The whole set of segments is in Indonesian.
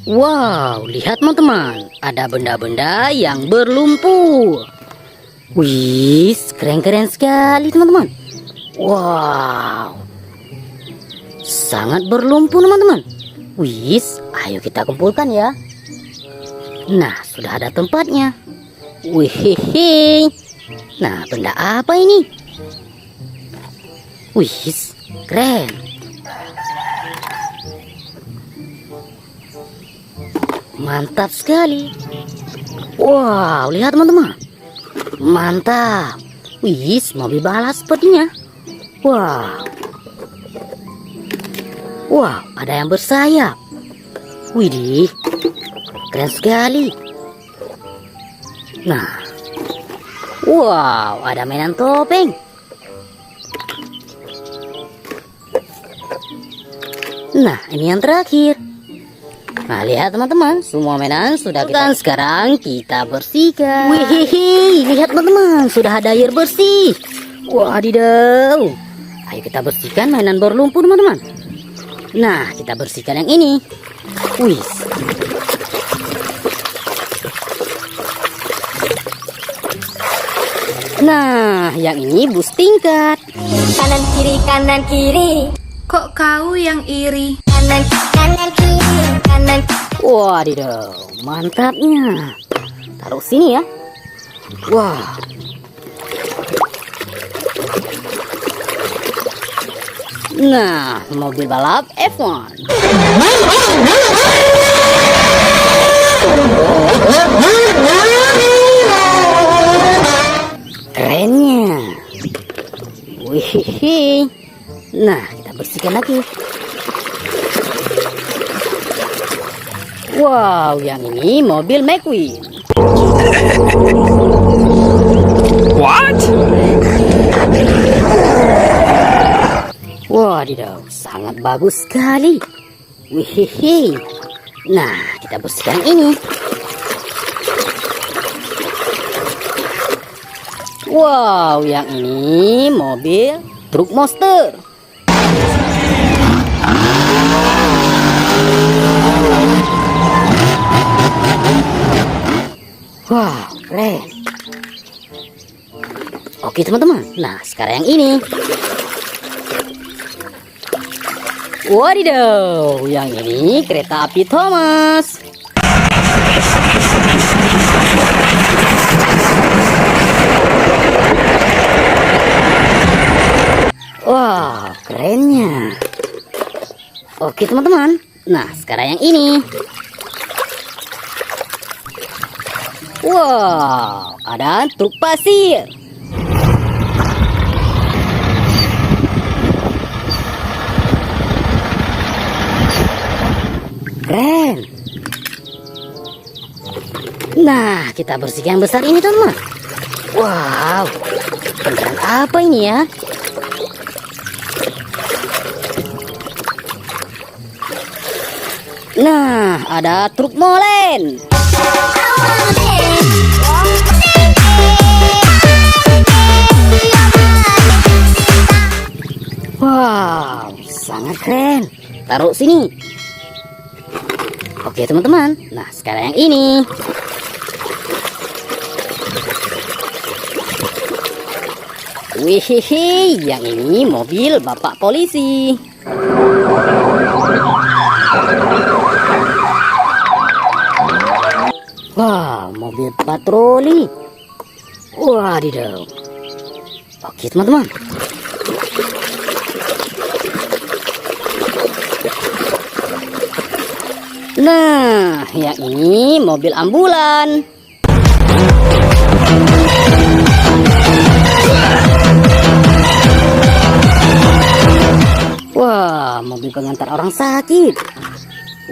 Wow, lihat teman-teman, ada benda-benda yang berlumpur. Wih, keren-keren sekali teman-teman. Wow, sangat berlumpur teman-teman. Wih, ayo kita kumpulkan ya. Nah, sudah ada tempatnya. Wih, nah benda apa ini? Wih, keren. Mantap sekali. Wow, lihat teman-teman. Mantap. Wih, mobil balap sepertinya. Wow. Wow, ada yang bersayap. Widih, keren sekali. Nah. Wow, ada mainan topeng. Nah, ini yang terakhir. Nah, lihat teman-teman, semua mainan sudah kita. Sekarang kita bersihkan. Wih, lihat teman-teman, sudah ada air bersih. Wadidaw. Ayo kita bersihkan mainan berlumpur teman-teman. Nah, kita bersihkan yang ini. Wih. Nah, yang ini bus tingkat. Kanan kiri, kanan kiri. Kok kau yang iri? Kanan kiri, kanan. Wadidaw, mantapnya. Taruh sini ya. Wah. Nah, mobil balap F1. Kerennya. Wih. Nah, kita bersihkan lagi. Wow, yang ini mobil McQueen. What? Wadidaw, sangat bagus sekali. Wih. Nah, kita bersihkan ini. Wow, yang ini mobil truk monster. Wow, keren. Oke teman-teman, nah sekarang yang ini. Wadidaw, yang ini kereta api Thomas. Wow, kerennya. Oke teman-teman, nah sekarang yang ini. Wow, ada truk pasir. Keren. Nah, kita bersihkan yang besar ini teman. Wow, beneran apa ini ya? Nah, ada truk molen. Wow, sangat keren. Taruh sini. Oke teman-teman, nah sekarang yang ini. Wih, yang ini mobil bapak polisi. Wah, mobil patroli. Wadidaw. Oke teman-teman. Nah, yang ini mobil ambulan. Wah, mobil pengantar orang sakit.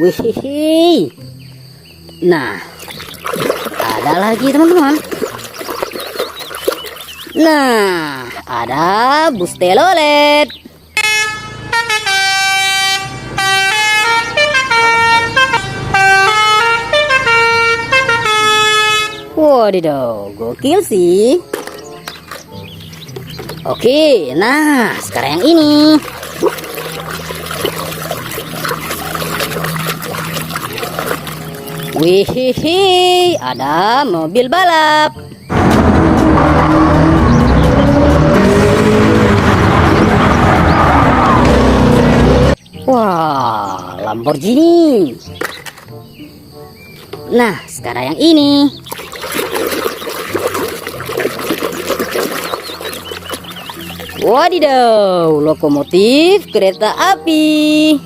Wih. Nah, ada lagi teman-teman. Nah, ada bus telolet. Wadidaw, gokil sih. Oke, nah sekarang yang ini. Wih, ada mobil balap. Wah, Lamborghini. Nah, sekarang yang ini. Wadidaw, lokomotif kereta api.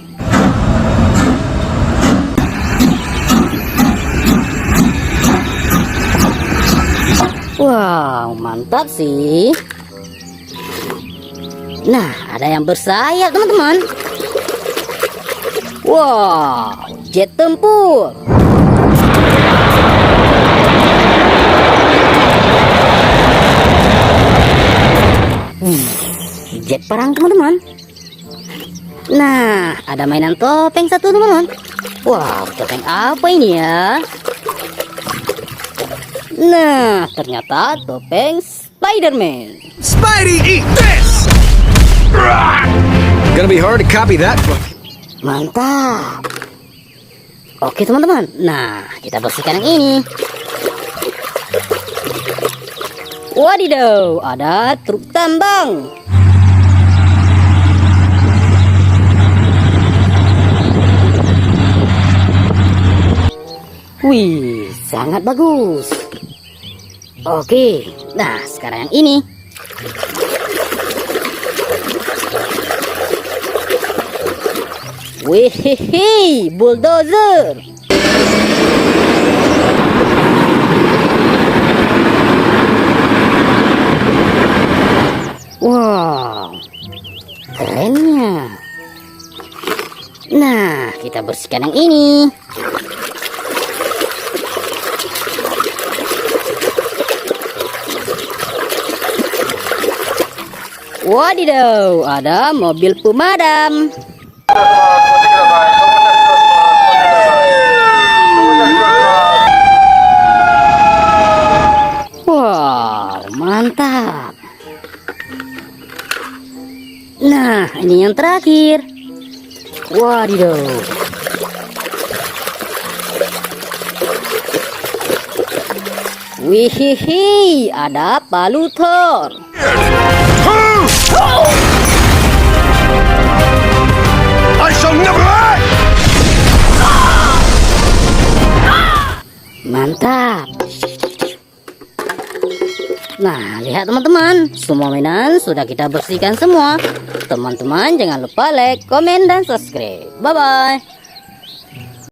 Wow, mantap sih. Nah, ada yang bersayap, teman-teman. Wow, jet tempur. Jet perang, teman-teman. Nah, ada mainan topeng satu, teman-teman. Wow, topeng apa ini ya? Nah, ternyata topeng Spider-Man. Spidey, eat this! Gonna be hard to copy that one. Mantap. Oke, teman-teman. Nah, kita bersihkan yang ini. Wadidaw, ada truk tambang. Wih, sangat bagus. Oke, nah sekarang yang ini. Wih, bulldozer. Wow, kerennya. Nah, kita bersihkan yang ini. Wadidaw, ada mobil pemadam. Wow, mantap. Nah, ini yang terakhir. Wadidaw. Wihihi, ada palu Thor. I shall never act! Mantap. Nah, lihat teman-teman, semua mainan sudah kita bersihkan semua. Teman-teman jangan lupa like, komen, dan subscribe. Bye-bye.